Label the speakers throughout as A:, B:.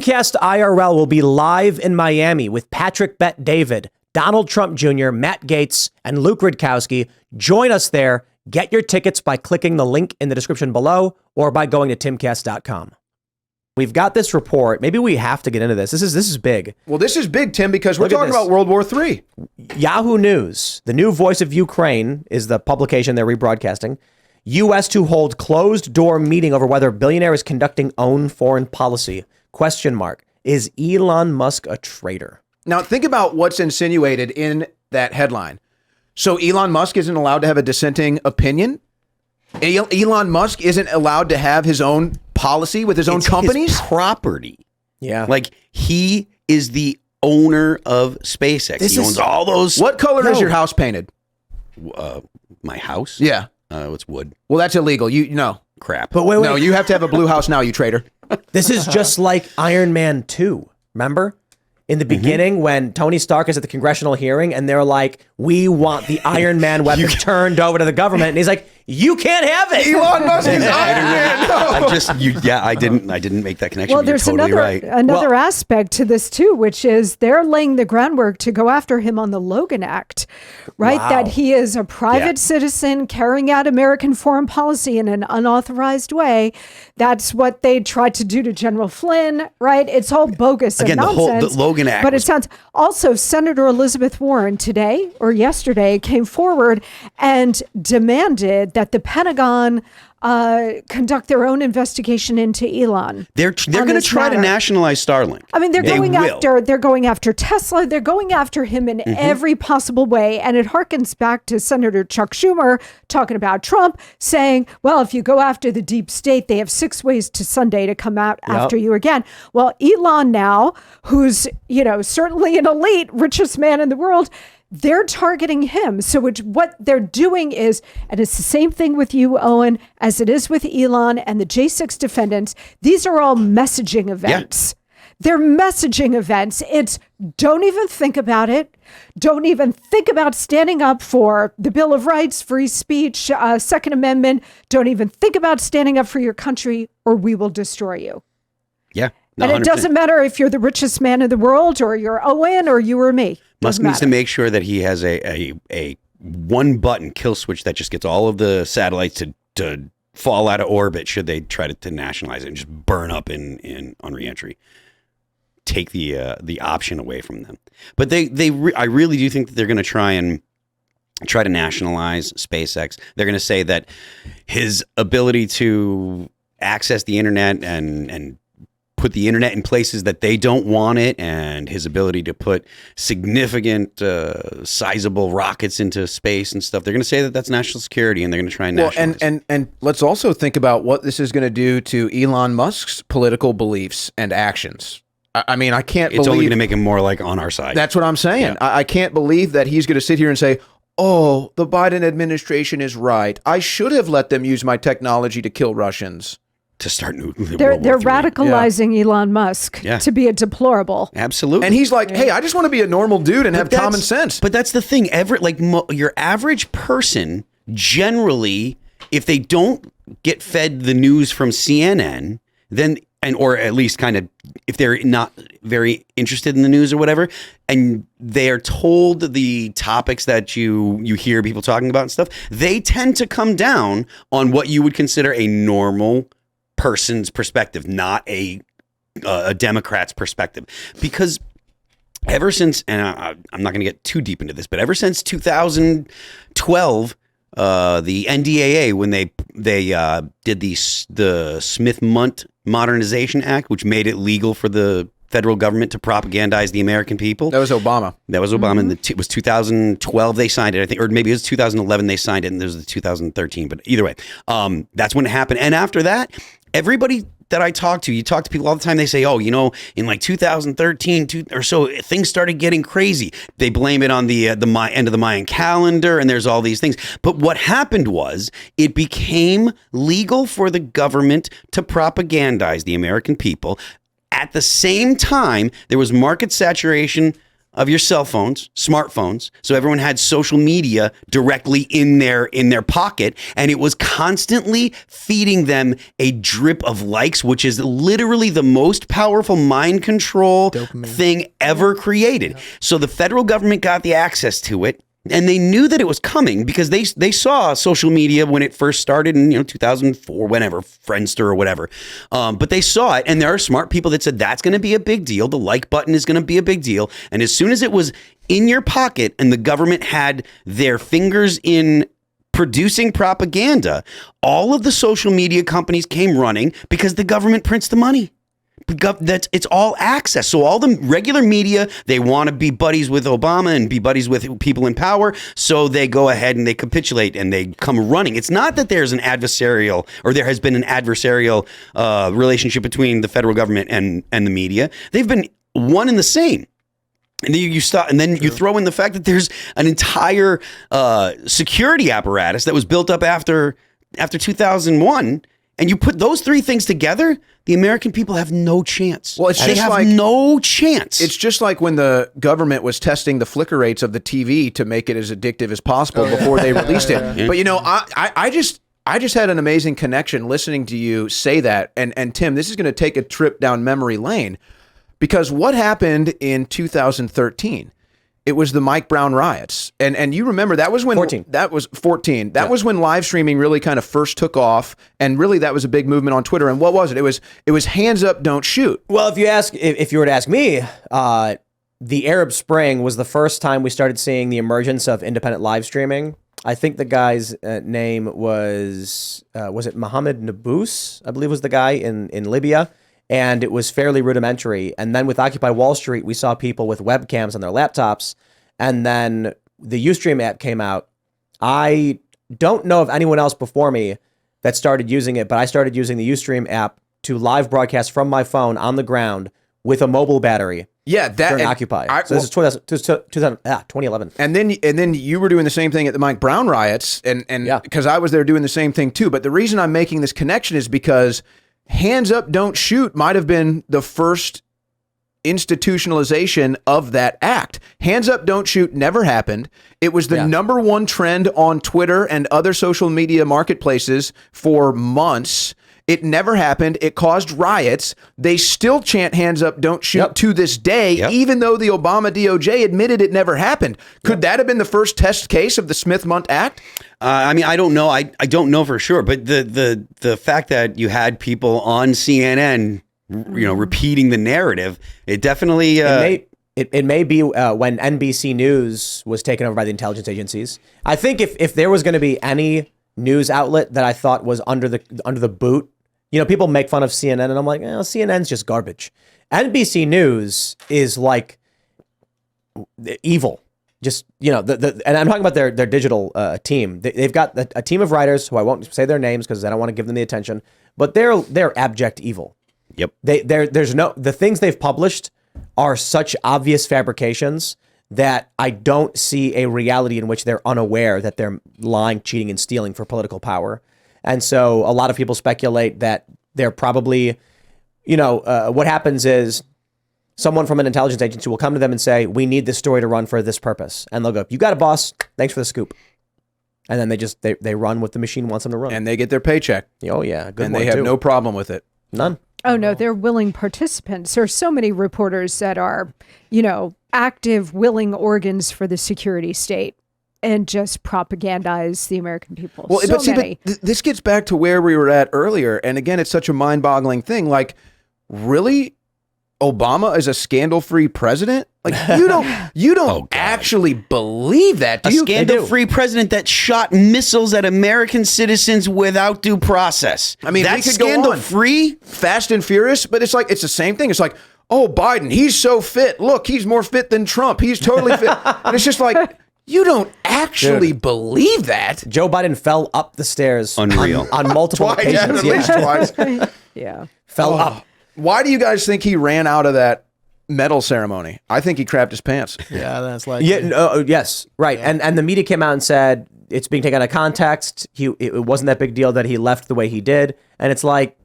A: Timcast IRL will be live in Miami with Patrick Bet David, Donald Trump Jr., Matt Gaetz, and Luke Rudkowski. Join us there. Get your tickets by clicking the link in the description below or by going to timcast.com. We've got this report. Maybe we have to get into this. This is big.
B: Well, this is big, Tim, because we're talking about World War III.
A: Yahoo News, the new voice of Ukraine, is the publication they're rebroadcasting. U.S. to hold closed-door meeting over whether billionaire is conducting own foreign policy. ? Is Elon Musk a traitor?
B: Now, think about what's insinuated in that headline. So Elon Musk isn't allowed to have a dissenting opinion? Elon Musk isn't allowed to have his own policy with his own companies?
C: His property.
A: Yeah.
C: Like, he is the owner of SpaceX. He owns all those.
B: What color is your house painted?
C: My house?
B: Yeah.
C: It's wood.
B: Well, that's illegal. No.
C: Crap.
A: But wait.
B: No, you have to have a blue house now, you traitor.
A: This is just like Iron Man 2. Remember? In the beginning, when Tony Stark is at the congressional hearing and they're like, we want the Iron Man weapon turned over to the government. And he's like, you can't have it.
B: Elon Musk is Iron Man. No.
C: I didn't make that connection.
D: Well,
C: You're
D: there's
C: totally right.
D: another aspect to this too, which is they're laying the groundwork to go after him on the Logan Act, right?
A: Wow.
D: That he is a private citizen carrying out American foreign policy in an unauthorized way. That's what they tried to do to General Flynn, right? It's all bogus and nonsense.
C: The Logan Act.
D: But it sounds also Senator Elizabeth Warren today or yesterday came forward and demanded that the Pentagon conduct their own investigation into Elon.
C: They're going to try to nationalize Starlink.
D: I mean, they're going after Tesla. They're going after him in every possible way. And it harkens back to Senator Chuck Schumer talking about Trump saying, well, if you go after the deep state, they have 6 ways to Sunday to come out after you again. Well, Elon now, who's, certainly an elite, richest man in the world, they're targeting him. So what they're doing is, and it's the same thing with you, Owen, as it is with Elon and the J6 defendants. These are all messaging events. Yeah. They're messaging events. It's don't even think about it. Don't even think about standing up for the Bill of Rights, free speech, Second Amendment. Don't even think about standing up for your country or we will destroy you.
C: Yeah.
D: And it doesn't matter if you're the richest man in the world or you're Owen or you or me.
C: Musk needs to make sure that he has a one button kill switch that just gets all of the satellites to fall out of orbit should they try to nationalize it and just burn up on reentry. Take the option away from them. But I really do think that they're going to try to nationalize SpaceX. They're going to say that his ability to access the internet and put the internet in places that they don't want it, and his ability to put significant, sizable rockets into space and stuff. They're going to say that that's national security, and they're going to try and nationalize.
B: And let's also think about what this is going to do to Elon Musk's political beliefs and actions. I mean, I can't believe...
C: It's only going to make him more like on our side.
B: That's what I'm saying. Yeah. I can't believe that he's going to sit here and say, oh, the Biden administration is right. I should have let them use my technology to kill Russians.
C: To start new.
D: They're radicalizing Elon Musk to be a deplorable.
C: Absolutely.
B: And he's like, hey, I just want to be a normal dude and have common sense.
C: But that's the thing. Your average person, generally, if they don't get fed the news from CNN, then, or at least kind of, if they're not very interested in the news or whatever, and they are told the topics that you hear people talking about and stuff, they tend to come down on what you would consider a normal person's perspective, not a Democrat's perspective. Because ever since, and I'm not going to get too deep into this, but ever since 2012, the NDAA, when they did the Smith-Mundt Modernization Act, which made it legal for the federal government to propagandize the American people.
B: That was Obama.
C: And it was 2012 they signed it, I think, or maybe it was 2011 they signed it, and there was the 2013. But either way, that's when it happened. And after that, everybody that I talk to, you talk to people all the time, they say, oh, in like 2013 or so, things started getting crazy. They blame it on the end of the Mayan calendar, and there's all these things. But what happened was it became legal for the government to propagandize the American people. At the same time, there was market saturation of your cell phones, smartphones. So everyone had social media directly in their pocket, and it was constantly feeding them a drip of likes, which is literally the most powerful mind control thing ever created. So the federal government got the access to it. And they knew that it was coming because they saw social media when it first started in 2004, whenever, Friendster or whatever. But they saw it, and there are smart people that said that's going to be a big deal. The like button is going to be a big deal. And as soon as it was in your pocket and the government had their fingers in producing propaganda, all of the social media companies came running because the government prints the money. It's all access. So all the regular media, they want to be buddies with Obama and be buddies with people in power. So they go ahead and they capitulate and they come running. It's not that there's an adversarial or there has been an adversarial relationship between the federal government and the media. They've been one and the same. And then you stop, and then you throw in the fact that there's an entire security apparatus that was built up after 2001. And you put those three things together, the American people have no chance.
B: Well,
C: they have no chance.
B: It's just like when the government was testing the flicker rates of the TV to make it as addictive as possible before they released it.
C: Yeah.
B: But I just had an amazing connection listening to you say that. And Tim, this is going to take a trip down memory lane, because what happened in 2013? It was the Mike Brown riots. And you remember that was when
A: 14.
B: That was 14. That was when live streaming really kind of first took off, and really that was a big movement on Twitter. And what was it? It was hands up, don't shoot.
A: Well, if you were to ask me, the Arab Spring was the first time we started seeing the emergence of independent live streaming. I think the guy's name was it Mohammed Nabous, I believe was the guy in Libya. And it was fairly rudimentary. And then with Occupy Wall Street, we saw people with webcams on their laptops. And then the Ustream app came out. I don't know of anyone else before me that started using it, but I started using the Ustream app to live broadcast from my phone on the ground with a mobile battery.
B: Yeah, that
A: during Occupy. This is 2011.
B: And then you were doing the same thing at the Mike Brown riots, and because I was there doing the same thing too. But the reason I'm making this connection is because hands up, don't shoot might have been the first institutionalization of that act. Hands up, don't shoot never happened. It was the number one trend on Twitter and other social media marketplaces for months. It never happened. It caused riots. They still chant hands up, don't shoot to this day, even though the Obama DOJ admitted it never happened. Could that have been the first test case of the Smith-Mundt Act?
C: I mean, I don't know. I don't know for sure. But the fact that you had people on CNN, repeating the narrative, it definitely...
A: It may be when NBC News was taken over by the intelligence agencies. I think if there was going to be any news outlet that I thought was under the boot, people make fun of CNN, and I'm like, CNN's just garbage. NBC News is like evil. Just, and I'm talking about their digital team. They've got a team of writers who I won't say their names because I don't want to give them the attention, but they're abject evil.
C: Yep.
A: The things they've published are such obvious fabrications that I don't see a reality in which they're unaware that they're lying, cheating, and stealing for political power. And so a lot of people speculate that they're probably, what happens is someone from an intelligence agency will come to them and say, we need this story to run for this purpose. And they'll go, you got it, boss. Thanks for the scoop. And then they run what the machine wants them to run.
B: And they get their paycheck.
A: Oh, yeah. Good.
B: And they have no problem with it.
A: None.
D: Oh, no, they're willing participants. There are so many reporters that are, active, willing organs for the security state and just propagandize the American people.
B: Well, but this gets back to where we were at earlier. And again, it's such a mind-boggling thing. Like, really? Obama is a scandal-free president? Like, you don't actually believe that, do you?
C: A scandal-free president that shot missiles at American citizens without due process.
B: I mean,
C: that's
B: we could go on.
C: scandal-free?
B: Fast and Furious, but it's the same thing. It's like, oh, Biden, he's so fit. Look, he's more fit than Trump. He's totally fit. And it's just like, you don't actually believe that.
A: Joe Biden fell up the stairs
C: Unreal.
A: on multiple occasions.
B: At least twice.
D: Yeah.
A: Fell up.
B: Why do you guys think he ran out of that medal ceremony? I think he crapped his pants.
E: Yeah, that's like
A: yes, right. Yeah. And the media came out and said it's being taken out of context. It wasn't that big deal that he left the way he did, and it's like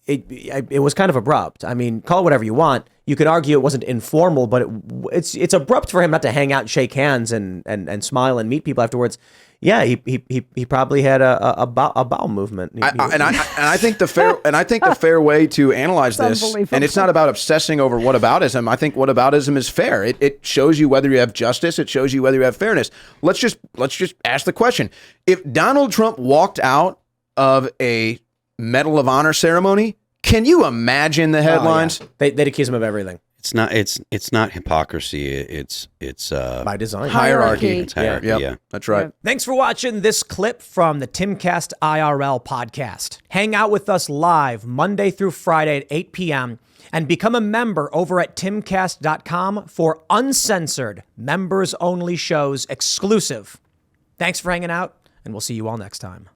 A: it was kind of abrupt. I mean, call it whatever you want. You could argue it wasn't informal, but it's abrupt for him not to hang out and shake hands and smile and meet people afterwards. Yeah, he probably had a bowel movement.
B: I think the fair way to analyze this, and it's not about obsessing over whataboutism. I think whataboutism is fair. It shows you whether you have justice. It shows you whether you have fairness. Let's just ask the question: if Donald Trump walked out of a Medal of Honor ceremony, can you imagine the headlines?
A: Oh, yeah. They'd accuse him of everything.
C: It's not hypocrisy. It's
A: by design.
B: Hierarchy.
C: It's hierarchy.
B: Yep,
C: Yeah.
B: that's right.
A: Thanks for watching this clip from the Timcast IRL podcast. Hang out with us live Monday through Friday at 8 p.m. and become a member over at timcast.com for uncensored, members-only shows exclusive. Thanks for hanging out, and we'll see you all next time.